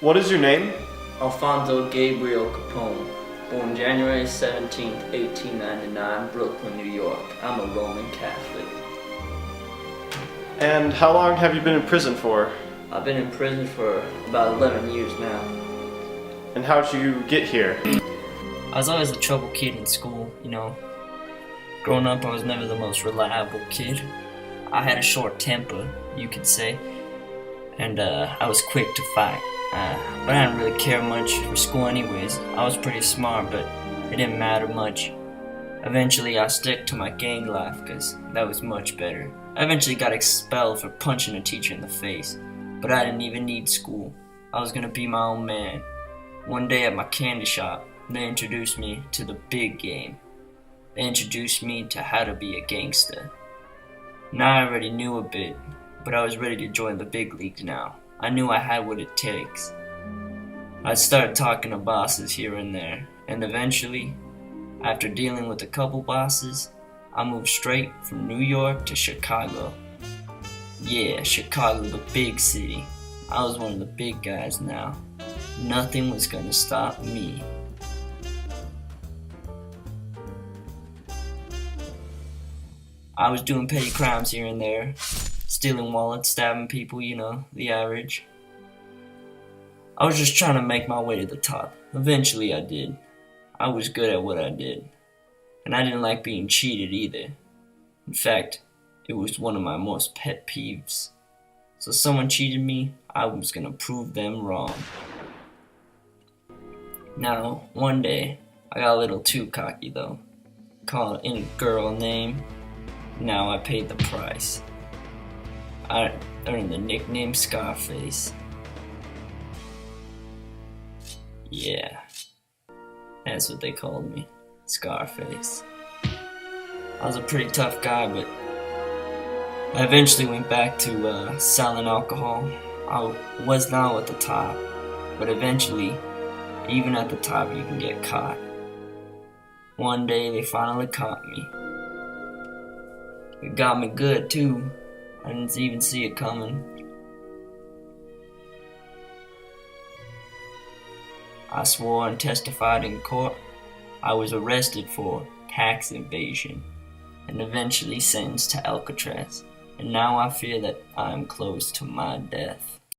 What is your name? Alfonso Gabriel Capone, born January 17th, 1899, Brooklyn, New York. I'm a Roman Catholic. And how long have you been in prison for? I've been in prison for about 11 years now. And how did you get here? I was always a trouble kid in school, Growing up, I was never the most reliable kid. I had a short temper, you could say, and I was quick to fight. But I didn't really care much for school anyways. I was pretty smart, but it didn't matter much. Eventually, I stuck to my gang life because that was much better. I eventually got expelled for punching a teacher in the face, but I didn't even need school. I was gonna be my own man. One day at my candy shop, they introduced me to the big game. They introduced me to how to be a gangster. Now I already knew a bit, but I was ready to join the big leagues now. I knew I had what it takes. I started talking to bosses here and there, and eventually, after dealing with a couple bosses, I moved straight from New York to Chicago. Yeah, Chicago, the big city. I was one of the big guys now. Nothing was gonna stop me. I was doing petty crimes here and there, stealing wallets, stabbing people, the average. I was just trying to make my way to the top. Eventually I did. I was good at what I did. And I didn't like being cheated either. In fact, it was one of my most pet peeves. So someone cheated me, I was gonna prove them wrong. Now, one day, I got a little too cocky though. Called any girl name. Now I paid the price. I earned the nickname Scarface. Yeah, that's what they called me, Scarface. I was a pretty tough guy, but I eventually went back to selling alcohol. I was now at the top, but eventually, even at the top, you can get caught. One day, they finally caught me. It got me good, too. I didn't even see it coming. I swore and testified in court. I was arrested for tax evasion and eventually sentenced to Alcatraz. And now I fear that I am close to my death.